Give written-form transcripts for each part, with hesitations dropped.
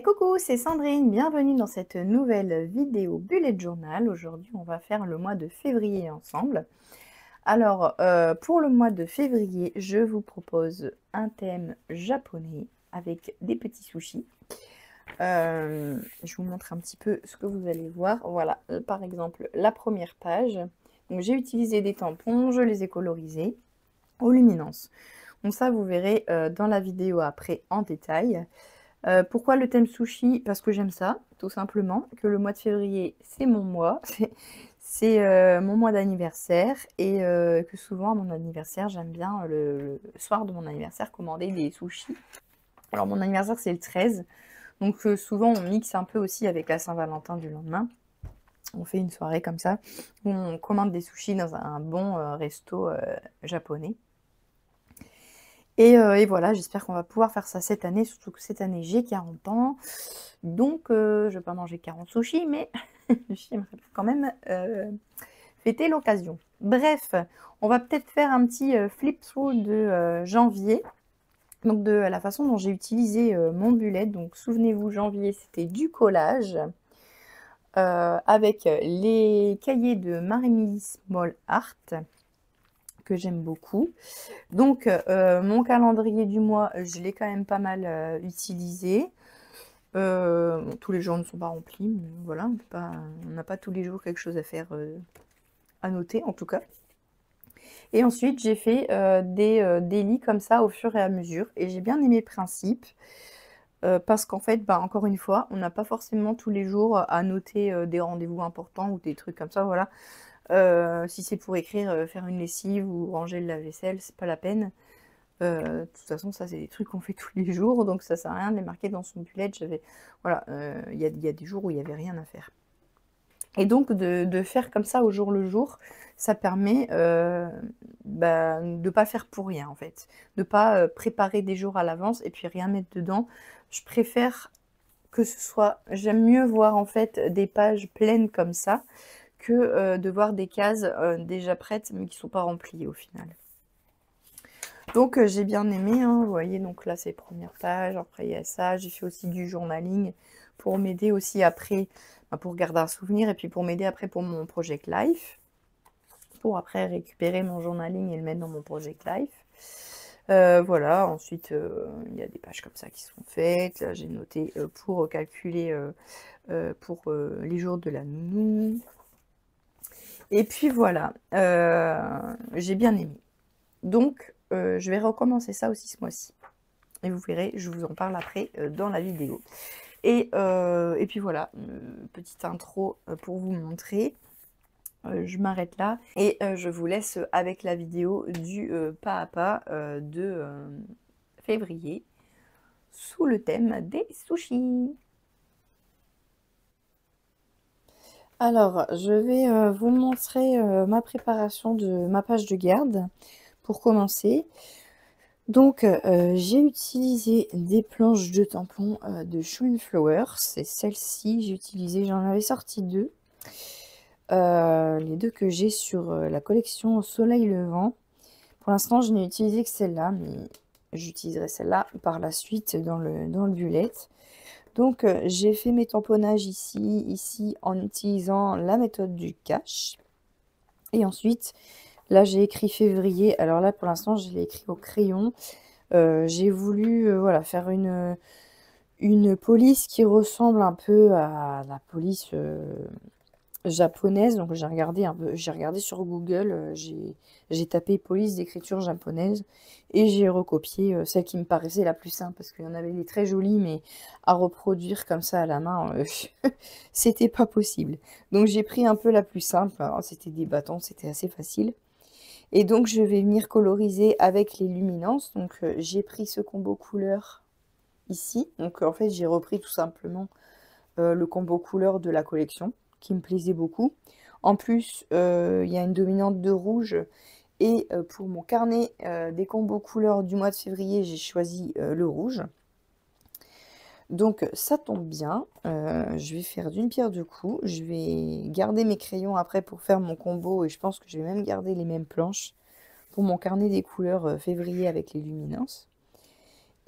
Coucou, c'est Sandrine, bienvenue dans cette nouvelle vidéo bullet journal. Aujourd'hui, on va faire le mois de février ensemble. Alors, pour le mois de février, je vous propose un thème japonais avec des petits sushis. Je vous montre un petit peu ce que vous allez voir. Voilà, par exemple, la première page. Donc, j'ai utilisé des tampons, je les ai colorisés aux luminances. Donc ça, vous verrez dans la vidéo après en détail. Pourquoi le thème sushi? Parce que j'aime ça, tout simplement, que le mois de février, c'est mon mois, c'est mon mois d'anniversaire, et que souvent, à mon anniversaire, j'aime bien, le soir de mon anniversaire, commander des sushis. Alors, mon anniversaire, c'est le 13, donc souvent, on mixe un peu aussi avec la Saint-Valentin du lendemain. On fait une soirée comme ça, où on commande des sushis dans un bon resto japonais. Et voilà, j'espère qu'on va pouvoir faire ça cette année, surtout que cette année j'ai 40 ans. Donc je ne vais pas manger 40 sushis, mais j'aimerais quand même fêter l'occasion. Bref, on va peut-être faire un petit flip-through de janvier. Donc de la façon dont j'ai utilisé mon bullet. Donc souvenez-vous, janvier c'était du collage. Avec les cahiers de Marie-Émilie Small Art, que j'aime beaucoup. Donc mon calendrier du mois, je l'ai quand même pas mal utilisé. Bon, tous les jours ne sont pas remplis, mais voilà, on n'a pas tous les jours quelque chose à faire, à noter en tout cas. Et ensuite j'ai fait des lits comme ça au fur et à mesure, et j'ai bien aimé le principe. Parce qu'en fait, bah, encore une fois, on n'a pas forcément tous les jours à noter des rendez-vous importants ou des trucs comme ça, voilà. Si c'est pour écrire, faire une lessive ou ranger le lave-vaisselle, c'est pas la peine. De toute façon, ça c'est des trucs qu'on fait tous les jours, donc ça sert à rien de les marquer dans son bullet. Voilà, il y a des jours où il n'y avait rien à faire. Et donc de faire comme ça au jour le jour, ça permet bah, de ne pas faire pour rien en fait. De ne pas préparer des jours à l'avance et puis rien mettre dedans. Je préfère que ce soit... J'aime mieux voir en fait des pages pleines comme ça que de voir des cases déjà prêtes mais qui ne sont pas remplies au final. Donc j'ai bien aimé, hein, vous voyez, donc là c'est première page, après il y a ça, j'ai fait aussi du journaling pour m'aider aussi après, pour garder un souvenir, et puis pour m'aider après pour mon Project Life, pour après récupérer mon journaling et le mettre dans mon Project Life. Voilà, ensuite il y a des pages comme ça qui sont faites, là j'ai noté pour calculer pour les jours de la nounou. Et puis voilà, j'ai bien aimé. Donc, je vais recommencer ça aussi ce mois-ci. Et vous verrez, je vous en parle après dans la vidéo. Et puis voilà, petite intro pour vous montrer. Je m'arrête là et je vous laisse avec la vidéo du pas à pas de février sous le thème des sushis. Alors, je vais vous montrer ma préparation de ma page de garde pour commencer. Donc, j'ai utilisé des planches de tampons de Shoe Flower. C'est celle-ci, j'ai utilisé, j'en avais sorti deux. Les deux que j'ai sur la collection Soleil Levant. Pour l'instant, je n'ai utilisé que celle-là, mais j'utiliserai celle-là par la suite dans le bullet. Donc, j'ai fait mes tamponnages ici, en utilisant la méthode du cache. Et ensuite, là, j'ai écrit février. Alors là, pour l'instant, je l'ai écrit au crayon. J'ai voulu voilà, faire une police qui ressemble un peu à la police japonaise. Donc j'ai regardé sur Google, j'ai tapé police d'écriture japonaise et j'ai recopié celle qui me paraissait la plus simple, parce qu'il y en avait des très jolies, mais à reproduire comme ça à la main, c'était pas possible. Donc j'ai pris un peu la plus simple. Alors, c'était des bâtons, c'était assez facile. Et donc je vais venir coloriser avec les luminances. Donc j'ai pris ce combo couleur ici. Donc en fait j'ai repris tout simplement le combo couleur de la collection qui me plaisait beaucoup. En plus il y a une dominante de rouge, et pour mon carnet des combos couleurs du mois de février, j'ai choisi le rouge. Donc ça tombe bien, je vais faire d'une pierre deux coups. Je vais garder mes crayons après pour faire mon combo, et je pense que je vais même garder les mêmes planches pour mon carnet des couleurs février avec les luminances.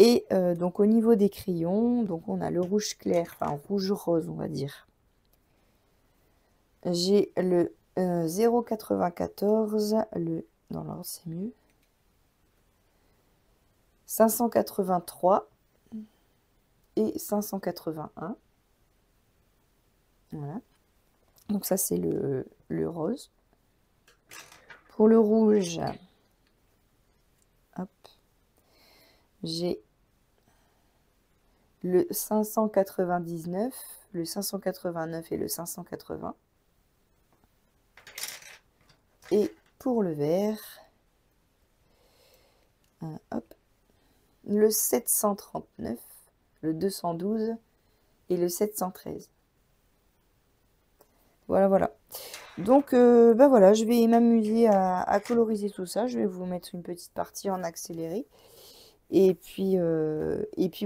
Et donc au niveau des crayons, donc on a le rouge clair, enfin rouge rose on va dire. J'ai le 0,94, dans l'ordre c'est mieux, 583 et 581. Voilà. Donc ça c'est le rose. Pour le rouge, hop, j'ai le 599, le 589 et le 580. Et pour le vert, hop, le 739, le 212 et le 713. Voilà, voilà. Donc, bah voilà, je vais m'amuser à coloriser tout ça. Je vais vous mettre une petite partie en accéléré. Et puis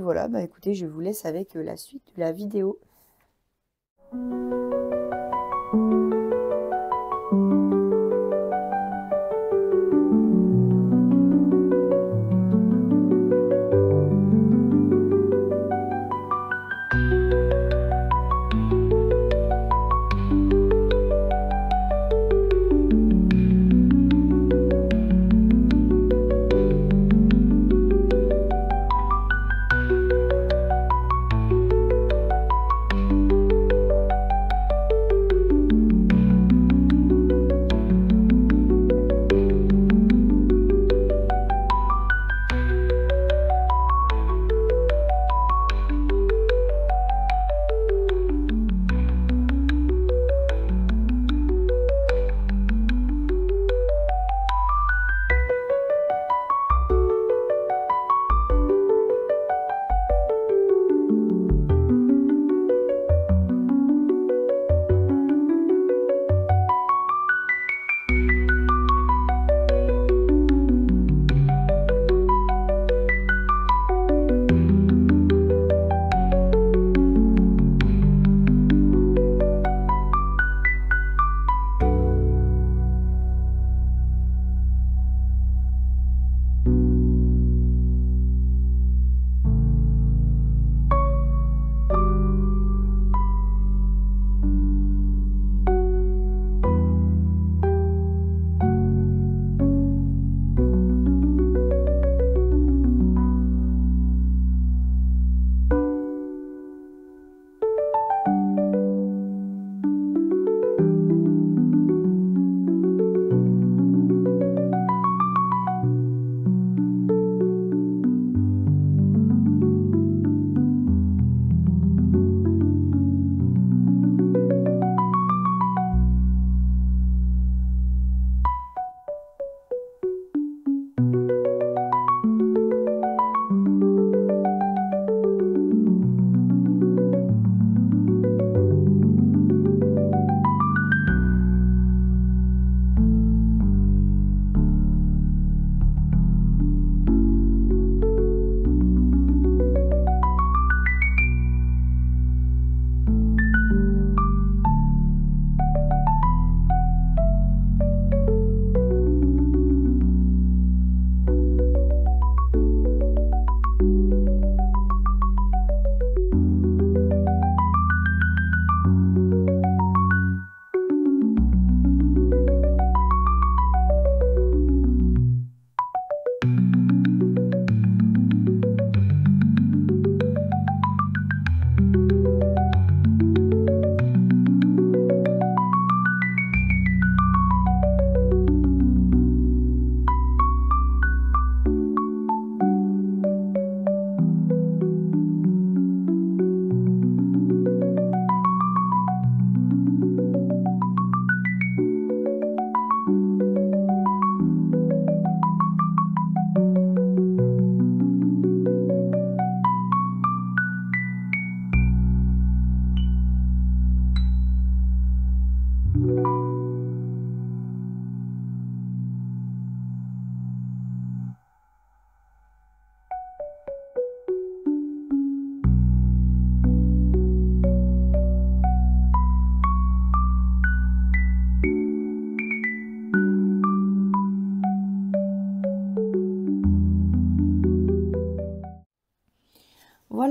voilà, bah écoutez, je vous laisse avec la suite de la vidéo.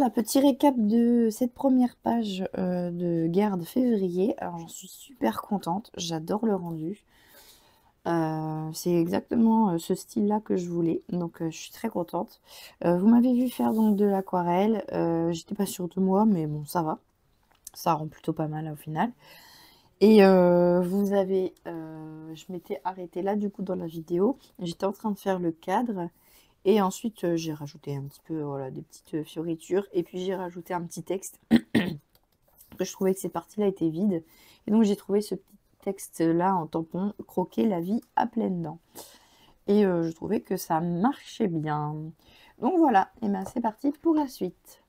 voilà, petit récap de cette première page de garde février. Alors j'en suis super contente, j'adore le rendu. C'est exactement ce style-là que je voulais, donc je suis très contente. Vous m'avez vu faire donc de l'aquarelle, j'étais pas sûre de moi, mais bon ça va, ça rend plutôt pas mal au final. Et vous avez, je m'étais arrêtée là du coup dans la vidéo, j'étais en train de faire le cadre et ensuite j'ai rajouté un petit peu, voilà, des petites fioritures et puis j'ai rajouté un petit texte que je trouvais que cette partie-là était vide et donc j'ai trouvé ce petit texte-là en tampon: «Croquer la vie à pleines dents» et je trouvais que ça marchait bien. Donc voilà, et ben c'est parti pour la suite.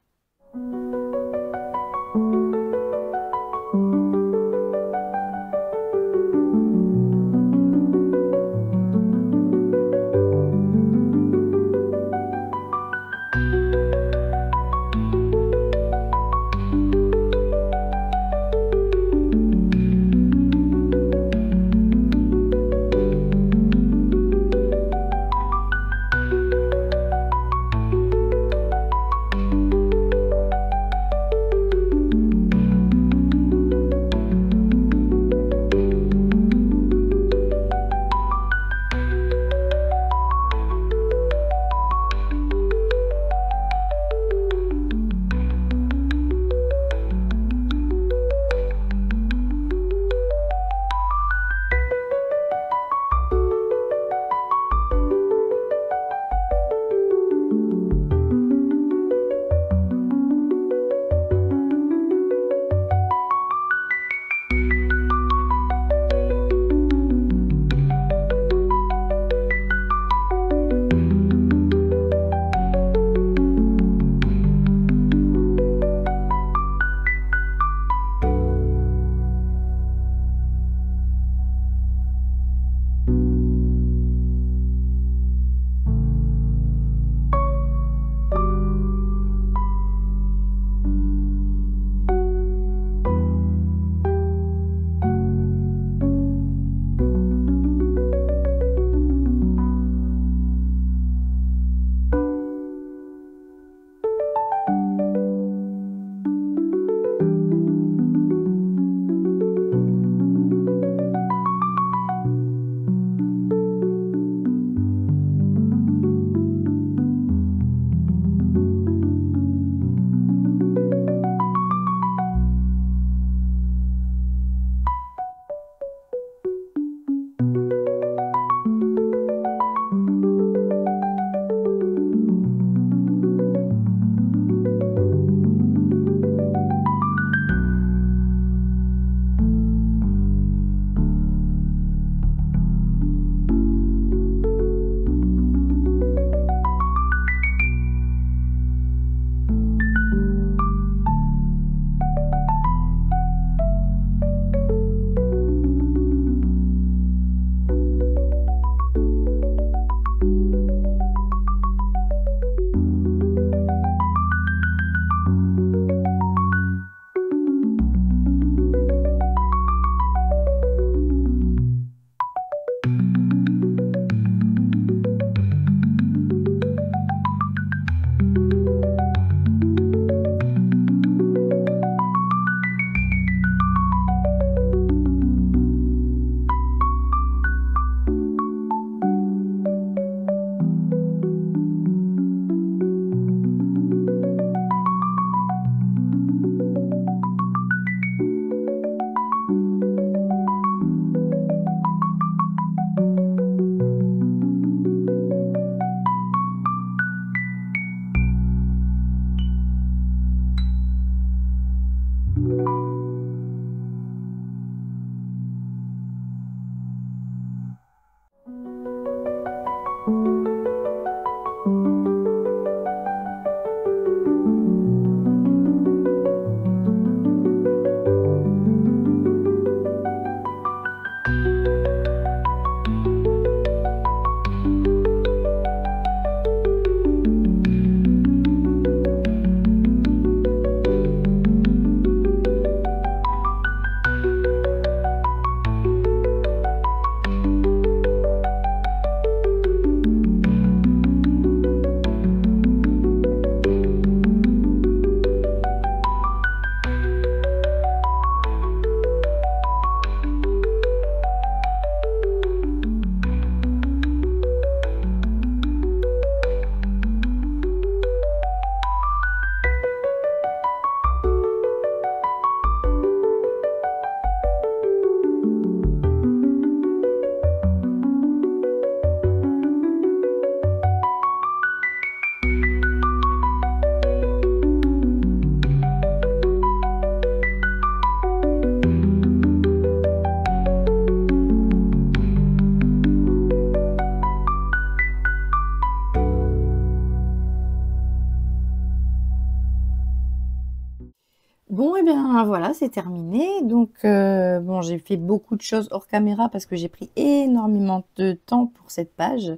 ben voilà, c'est terminé. Donc bon, j'ai fait beaucoup de choses hors caméra parce que j'ai pris énormément de temps pour cette page.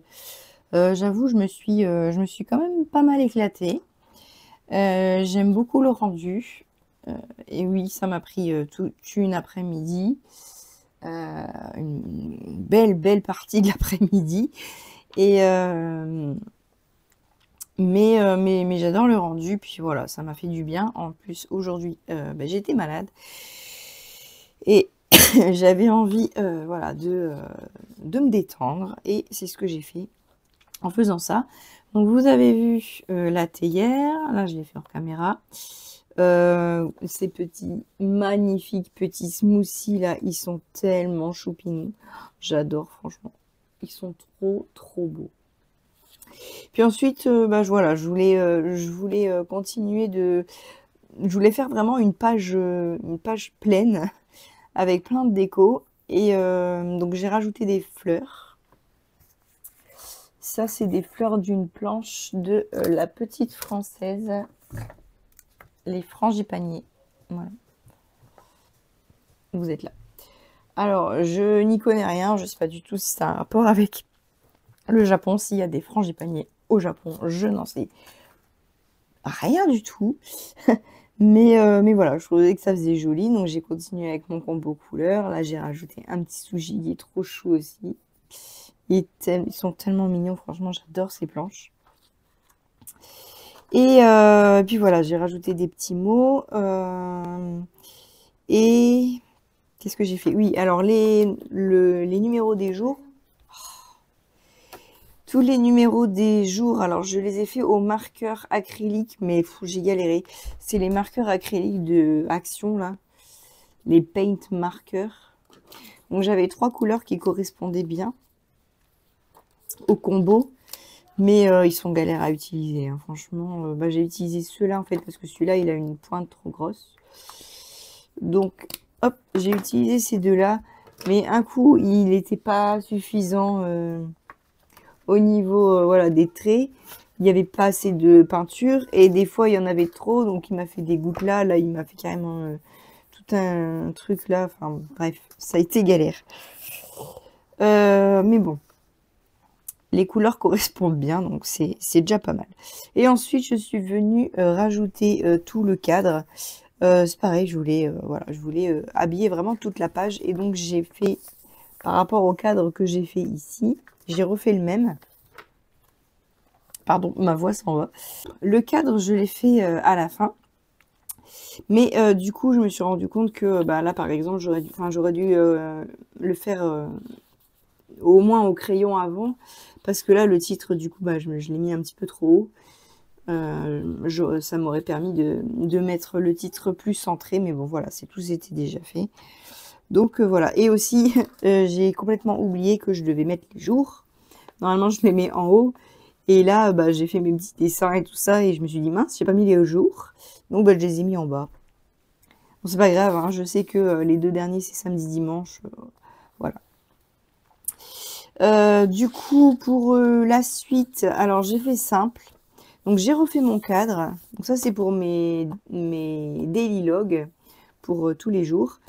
J'avoue, je me suis quand même pas mal éclatée. J'aime beaucoup le rendu. Et oui, ça m'a pris toute une après-midi. Une belle partie de l'après-midi. Et mais j'adore le rendu. Puis voilà, ça m'a fait du bien. En plus, aujourd'hui, j'étais malade. Et j'avais envie voilà, de me détendre. Et c'est ce que j'ai fait en faisant ça. Donc vous avez vu la théière. Là, je l'ai fait en caméra. Ces petits magnifiques petits smoothies là, ils sont tellement choupinous. J'adore, franchement. Ils sont trop beaux. Puis ensuite, voilà, je voulais continuer je voulais faire vraiment une page pleine avec plein de déco. Et donc j'ai rajouté des fleurs. Ça, c'est des fleurs d'une planche de la petite française, les frangipaniers. Voilà. Vous êtes là. Alors, je n'y connais rien, je sais pas du tout si ça a un rapport avec le Japon, s'il y a des frangipaniers au Japon, je n'en sais rien du tout. mais voilà, je trouvais que ça faisait joli, donc j'ai continué avec mon combo couleur. Là, j'ai rajouté un petit sushi, il est trop chou aussi. Ils sont tellement mignons, franchement, j'adore ces planches. Et puis voilà, j'ai rajouté des petits mots. Et qu'est-ce que j'ai fait? Oui, alors les numéros des jours. Tous les numéros des jours, alors je les ai fait au marqueur acrylique, mais j'ai galéré. C'est les marqueurs acryliques de Action, là. Les paint marqueurs. Donc j'avais 3 couleurs qui correspondaient bien au combo. Mais ils sont galères à utiliser, hein. Franchement, j'ai utilisé ceux-là, en fait, parce que celui-là, il a une pointe trop grosse. Donc, hop, j'ai utilisé ces deux-là. Mais un coup, il n'était pas suffisant au niveau voilà, des traits. Il n'y avait pas assez de peinture. Et des fois, il y en avait trop. Donc, il m'a fait des gouttes là. Là, il m'a fait carrément tout un truc là. Enfin, bref, ça a été galère. Mais bon. Les couleurs correspondent bien, donc c'est déjà pas mal. Et ensuite, je suis venue rajouter tout le cadre. C'est pareil, je voulais habiller vraiment toute la page. Et donc, j'ai fait, par rapport au cadre que j'ai fait ici, j'ai refait le même. Pardon, ma voix s'en va. Le cadre, je l'ai fait à la fin. Mais du coup, je me suis rendu compte que là, par exemple, j'aurais dû le faire au moins au crayon avant. Parce que là, le titre, du coup, je l'ai mis un petit peu trop haut. Ça m'aurait permis de mettre le titre plus centré. Mais bon, voilà, tout c'était déjà fait. Donc, voilà. Et aussi, j'ai complètement oublié que je devais mettre les jours. Normalement, je les mets en haut. Et là, j'ai fait mes petits dessins et tout ça. Et je me suis dit, mince, j'ai pas mis les jours. Donc, je les ai mis en bas. Bon, c'est pas grave, hein, je sais que les 2 derniers, c'est samedi, dimanche. Voilà. Du coup, pour la suite, alors j'ai fait simple. Donc j'ai refait mon cadre. Donc ça c'est pour mes daily logs, pour tous les jours.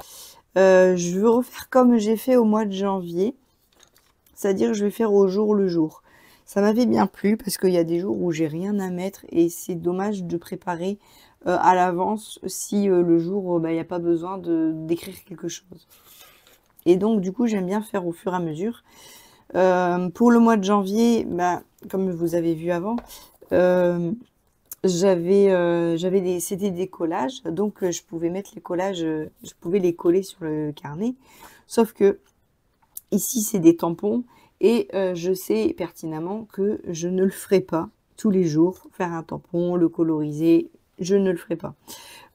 Je veux refaire comme j'ai fait au mois de janvier. C'est-à-dire je vais faire au jour le jour. Ça m'avait bien plu parce qu'il y a des jours où j'ai rien à mettre et c'est dommage de préparer à l'avance si le jour il n'y a pas besoin d'écrire quelque chose. Et donc du coup j'aime bien faire au fur et à mesure. Pour le mois de janvier, comme vous avez vu avant, c'était des collages, donc je pouvais mettre les collages, je pouvais les coller sur le carnet. Sauf que ici c'est des tampons et je sais pertinemment que je ne le ferai pas tous les jours. Faire un tampon, le coloriser, je ne le ferai pas.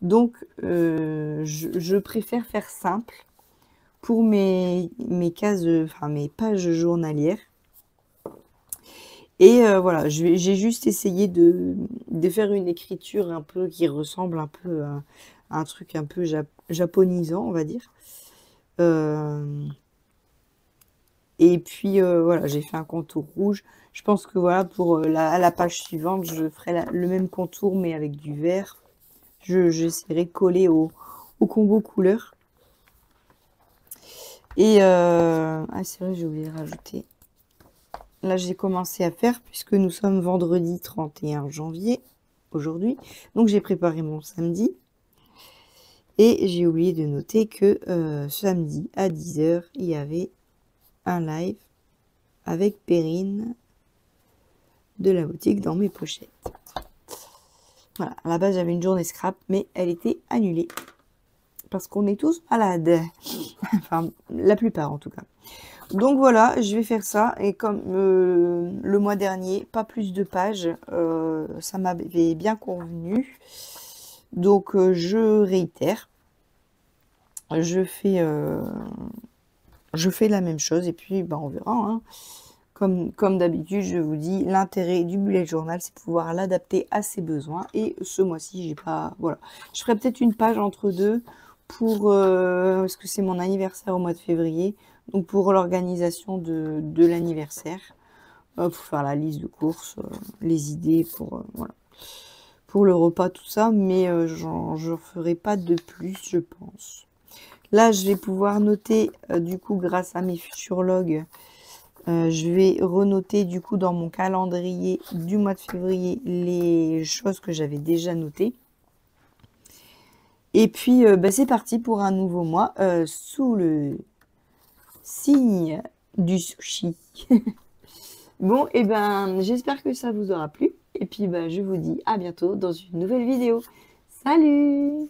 Donc je préfère faire simple pour mes cases, enfin mes pages journalières. Et voilà, j'ai juste essayé de faire une écriture un peu qui ressemble un peu à un truc un peu japonisant, on va dire. Et puis voilà, j'ai fait un contour rouge. Je pense que voilà, pour la page suivante, je ferai le même contour mais avec du vert. J'essaierai de coller au au combo couleur. Et ah c'est vrai, j'ai oublié de rajouter. Là, j'ai commencé à faire puisque nous sommes vendredi 31 janvier aujourd'hui. Donc, j'ai préparé mon samedi. Et j'ai oublié de noter que samedi à 10 h, il y avait un live avec Perrine de la boutique dans mes pochettes. Voilà, à la base, j'avais une journée scrap, mais elle était annulée. Parce qu'on est tous malades. Enfin, la plupart en tout cas. Donc voilà, je vais faire ça. Et comme le mois dernier, pas plus de pages, ça m'avait bien convenu. Donc je réitère. Je fais la même chose et puis on verra. Hein. Comme d'habitude, je vous dis, l'intérêt du bullet journal, c'est pouvoir l'adapter à ses besoins. Et ce mois-ci, j'ai pas... Voilà. Je ferai peut-être une page entre deux pour... parce que c'est mon anniversaire au mois de février. Donc pour l'organisation de l'anniversaire. Pour faire la liste de courses, les idées pour... voilà. Pour le repas, tout ça. Mais j'en ferai pas de plus, je pense. Là, je vais pouvoir noter, du coup, grâce à mes futurologues, je vais renoter, du coup, dans mon calendrier du mois de février, les choses que j'avais déjà notées. Et puis, c'est parti pour un nouveau mois, sous le signe du sushi. Bon, et j'espère que ça vous aura plu. Et puis, je vous dis à bientôt dans une nouvelle vidéo. Salut!